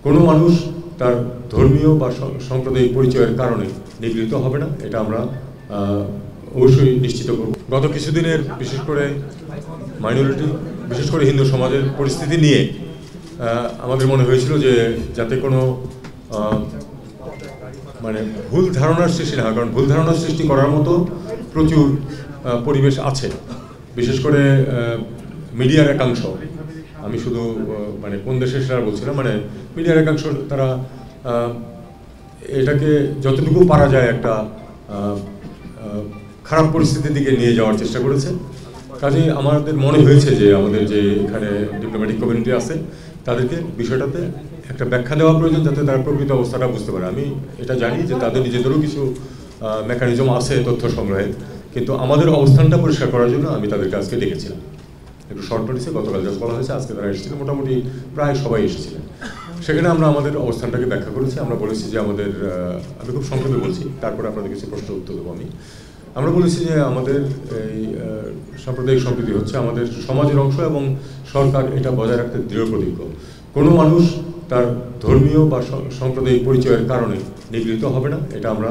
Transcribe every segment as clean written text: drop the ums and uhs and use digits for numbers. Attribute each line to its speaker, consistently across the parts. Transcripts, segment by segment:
Speaker 1: কোনো মানুষ তার ধর্মীয় বা সাম্প্রদায়িক পরিচয়ের কারণে নিগৃহীত হবে না, এটা আমরা অবশ্যই নিশ্চিত করব। গত কিছুদিনের বিশেষ করে মাইনরিটি, বিশেষ করে হিন্দু সমাজের পরিস্থিতি নিয়ে আমাদের মনে হয়েছিল যে যাতে কোনো মানে ভুল ধারণার সৃষ্টি না হয়, কারণ ভুল ধারণার সৃষ্টি করার মতো প্রচুর পরিবেশ আছে, বিশেষ করে মিডিয়ার একাংশ। আমি শুধু মানে কোন দেশে সেটা বলছি না, মানে মিডিয়ার একাংশ তারা এটাকে যতটুকু পারা যায় একটা খারাপ পরিস্থিতির দিকে নিয়ে যাওয়ার চেষ্টা করেছে। কাজেই আমাদের মনে হয়েছে যে আমাদের যে এখানে ডিপ্লোম্যাটিক কমিউনিটি আছে তাদেরকে বিষয়টাতে একটা ব্যাখ্যা দেওয়া প্রয়োজন, যাতে তারা প্রকৃত অবস্থাটা বুঝতে পারে। আমি এটা জানি যে তাদের নিজেদেরও কিছু মেকানিজম আছে তথ্য সংগ্রহে, কিন্তু আমাদের অবস্থানটা পরিষ্কার করার জন্য আমি তাদেরকে আজকে ডেকেছিলাম। একটু শর্ট নোটিসে গতকাল যা বলা হয়েছে, আজকে তারা এসেছিলেন, মোটামুটি প্রায় সবাই এসেছিলেন। সেখানে আমরা আমাদের অবস্থানটাকে ব্যাখ্যা করেছি। আমরা বলেছি যে আমাদের, আমি খুব সংক্ষেপে বলছি, তারপরে আপনাদের কিছু প্রশ্ন উত্তর দেবো আমি। আমরা বলেছি যে আমাদের এই সাম্প্রদায়িক সম্প্রীতি হচ্ছে আমাদের সমাজের অংশ এবং সরকার এটা বজায় রাখতে দৃঢ় প্রতিজ্ঞ। কোনো মানুষ তার ধর্মীয় বা সাম্প্রদায়িক পরিচয়ের কারণে নিগৃহীত হবে না, এটা আমরা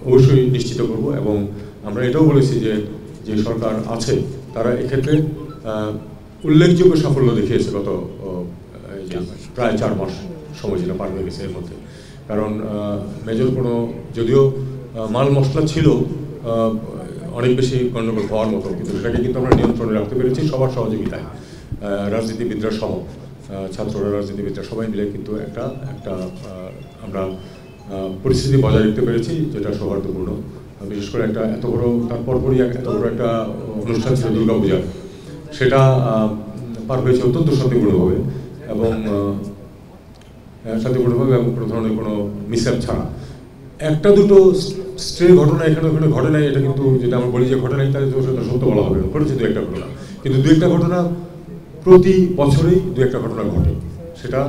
Speaker 1: অবশ্যই নিশ্চিত করব। এবং আমরা এটাও বলেছি যে যে সরকার আছে তারা এক্ষেত্রে উল্লেখযোগ্য সাফল্য দেখিয়েছে গত প্রায় 4 মাস সময় যেটা পার হয়ে গেছে এর মধ্যে। কারণ মেজর কোনো, যদিও মাল মশলা ছিল অনেক বেশি গণ্ডগোল হওয়ার মতো, কিন্তু সেটাকে কিন্তু আমরা নিয়ন্ত্রণে রাখতে পেরেছি সবার সহযোগিতায়, রাজনীতিবিদরা সহ, ছাত্ররা, রাজনীতিবিদরা সবাই মিলে কিন্তু একটা আমরা পরিস্থিতি বজায় রাখতে পেরেছি, যেটা সৌহার্দ্যপূর্ণ। বিশেষ করে একটা এত বড়, তারপর পরই এত বড় একটা অনুষ্ঠান ছিল দুর্গাপূজা, সেটা পার হয়েছে অত্যন্ত শান্তিপূর্ণভাবে এবং কোনো ধরনের কোনো মিসঅ্যাপ ছাড়া। একটা দুটো স্ট্রে ঘটনা এখানে ওখানে ঘটে নাই, এটা কিন্তু যেটা আমরা বলি যে ঘটে নাই তাহলে সেটা সত্য বলা হবে না, ঘটেছে 2-1টা ঘটনা, কিন্তু 2-1টা ঘটনা প্রতি বছরেই 2-1টা ঘটনা ঘটে, সেটা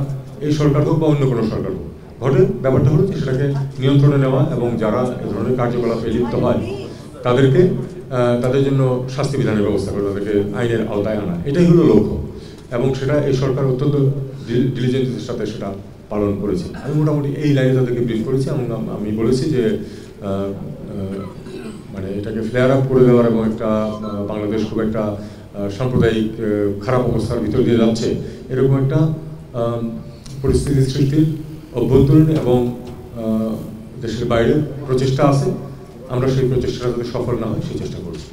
Speaker 1: এই সরকার হোক বা অন্য কোনো সরকার হোক ঘটে। ব্যাপারটা হলো যে সেটাকে নিয়ন্ত্রণে নেওয়া এবং যারা এ ধরনের কার্যকলাপে লিপ্ত হয় তাদেরকে তাদের জন্য শাস্তি বিধানের ব্যবস্থা করে, তাদেরকে আইনের আওতায় আনা, এটাই হলো লক্ষ্য। এবং সেটা এই সরকার অত্যন্ত ডিলিজেন্সের সাথে সেটা পালন করেছে। আমি মোটামুটি এই লাইনে তাদেরকে ব্রিফ করেছি এবং আমি বলেছি যে মানে এটাকে ফ্লেয়ার আপ করে দেওয়ার এবং একটা বাংলাদেশ খুব একটা সাম্প্রদায়িক খারাপ অবস্থার ভিতর দিয়ে যাচ্ছে, এরকম একটা পরিস্থিতি সৃষ্টির অভ্যন্তরীণ এবং দেশের বাইরে প্রচেষ্টা আছে। আমরা সেই প্রচেষ্টাটা যাতে সফল না হয় সেই চেষ্টা করছি।